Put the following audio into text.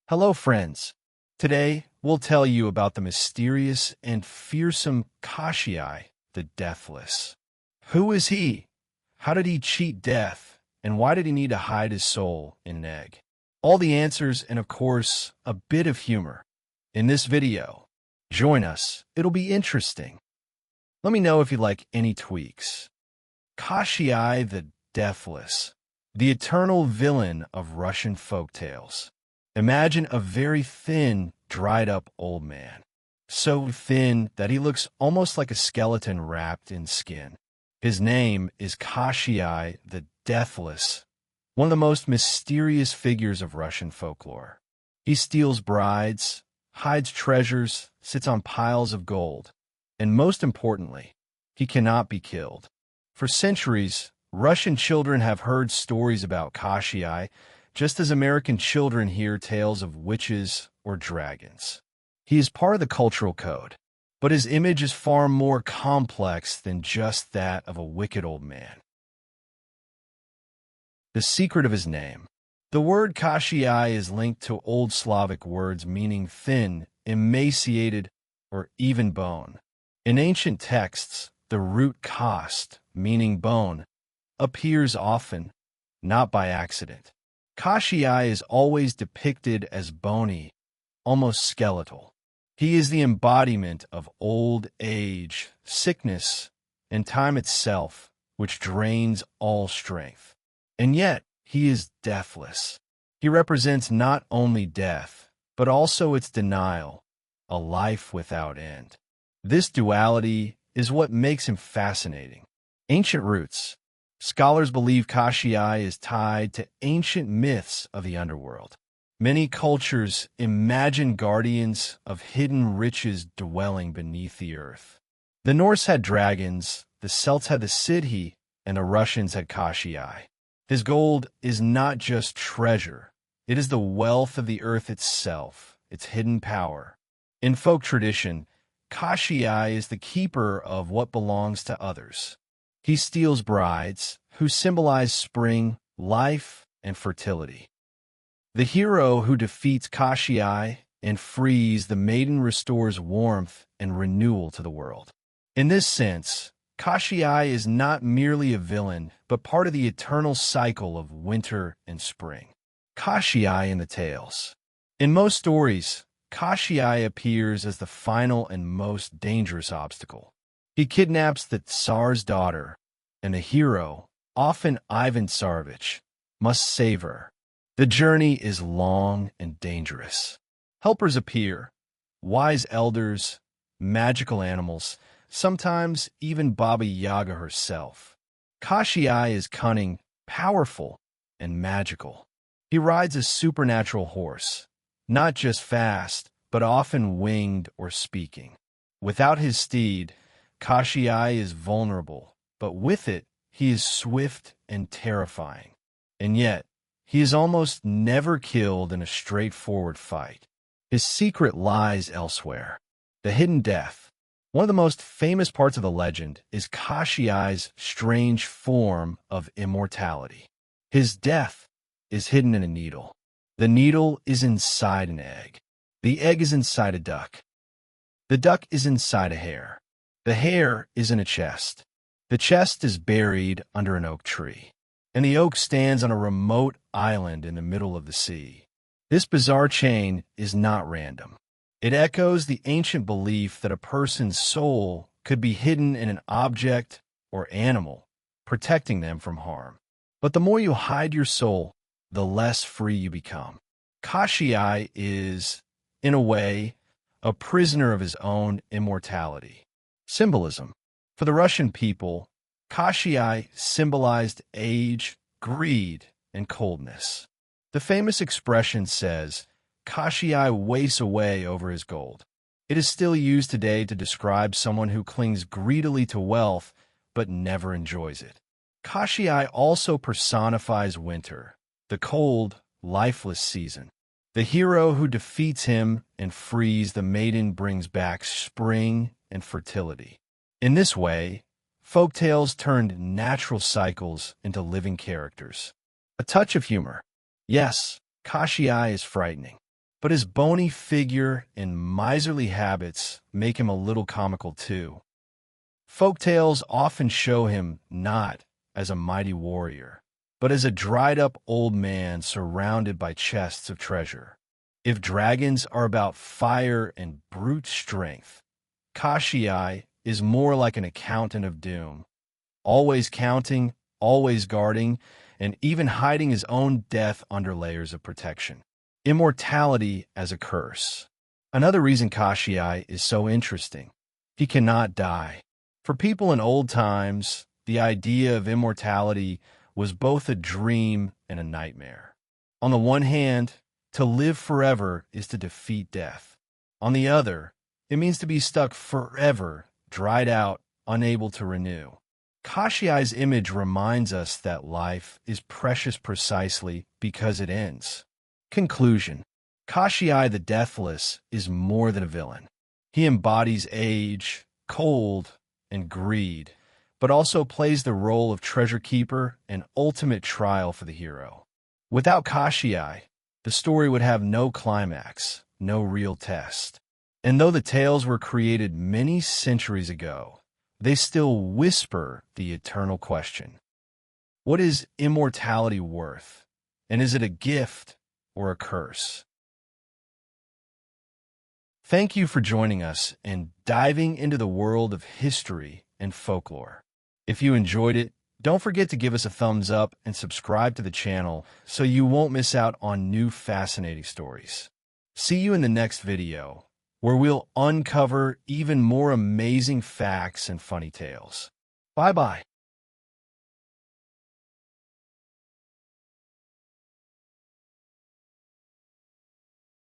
Hello, friends. Today, we'll tell you about the mysterious and fearsome Koschei the Deathless. Who is he? How did he cheat death? And why did he need to hide his soul in an egg? All the answers and, of course, a bit of humor in this video. Join us. It'll be interesting. Let me know if you like any tweaks. Koschei the Deathless, the eternal villain of Russian folktales. Imagine a very thin, dried-up old man. So thin that he looks almost like a skeleton wrapped in skin. His name is Koschei the Deathless, one of the most mysterious figures of Russian folklore. He steals brides, hides treasures, sits on piles of gold, and most importantly, he cannot be killed. For centuries, Russian children have heard stories about Koschei, just as American children hear tales of witches or dragons. He is part of the cultural code, but his image is far more complex than just that of a wicked old man. The secret of his name. The word Koschei is linked to Old Slavic words meaning thin, emaciated, or even bone. In ancient texts, the root kost, meaning bone, appears often, not by accident. Koschei is always depicted as bony, almost skeletal. He is the embodiment of old age, sickness, and time itself, which drains all strength. And yet, he is deathless. He represents not only death, but also its denial, a life without end. This duality is what makes him fascinating. Ancient roots. Scholars believe Koschei is tied to ancient myths of the underworld. Many cultures imagine guardians of hidden riches dwelling beneath the earth. The Norse had dragons, the Celts had the Sidhi, and the Russians had Koschei. His gold is not just treasure, it is the wealth of the earth itself, its hidden power. In folk tradition, Koschei is the keeper of what belongs to others. He steals brides, who symbolize spring, life, and fertility. The hero who defeats Koschei and frees the maiden restores warmth and renewal to the world. In this sense, Koschei is not merely a villain, but part of the eternal cycle of winter and spring. Koschei in the tales. In most stories, Koschei appears as the final and most dangerous obstacle. He kidnaps the Tsar's daughter, and the hero, often Ivan Tsarevich, must save her. The journey is long and dangerous. Helpers appear, wise elders, magical animals, sometimes even Baba Yaga herself. Koschei is cunning, powerful, and magical. He rides a supernatural horse, not just fast, but often winged or speaking. Without his steed, Koschei is vulnerable, but with it, he is swift and terrifying. And yet, he is almost never killed in a straightforward fight. His secret lies elsewhere. The hidden death. One of the most famous parts of the legend is Koschei's strange form of immortality. His death is hidden in a needle. The needle is inside an egg. The egg is inside a duck. The duck is inside a hare. The hare is in a chest. The chest is buried under an oak tree, and the oak stands on a remote island in the middle of the sea. This bizarre chain is not random. It echoes the ancient belief that a person's soul could be hidden in an object or animal, protecting them from harm. But the more you hide your soul, the less free you become. Koschei is, in a way, a prisoner of his own immortality. Symbolism. For the Russian people, Koschei symbolized age, greed, and coldness. The famous expression says, Koschei wastes away over his gold. It is still used today to describe someone who clings greedily to wealth but never enjoys it. Koschei also personifies winter, the cold, lifeless season. The hero who defeats him and frees the maiden brings back spring and fertility. In this way, folktales turned natural cycles into living characters. A touch of humor. Yes, Koschei is frightening, but his bony figure and miserly habits make him a little comical too. Folktales often show him not as a mighty warrior, but as a dried-up old man surrounded by chests of treasure. If dragons are about fire and brute strength, Koschei is more like an accountant of doom, always counting, always guarding, and even hiding his own death under layers of protection. Immortality as a curse. Another reason Koschei is so interesting. He cannot die. For people in old times, the idea of immortality was both a dream and a nightmare. On the one hand, to live forever is to defeat death. On the other, it means to be stuck forever, dried out, unable to renew. Koschei's image reminds us that life is precious precisely because it ends. Conclusion. Koschei the Deathless is more than a villain. He embodies age, cold, and greed, but also plays the role of treasure keeper and ultimate trial for the hero. Without Koschei, the story would have no climax, no real test. And though the tales were created many centuries ago, they still whisper the eternal question. What is immortality worth? And is it a gift or a curse? Thank you for joining us and diving into the world of history and folklore. If you enjoyed it, don't forget to give us a thumbs up and subscribe to the channel so you won't miss out on new fascinating stories. See you in the next video, where we'll uncover even more amazing facts and funny tales. Bye-bye.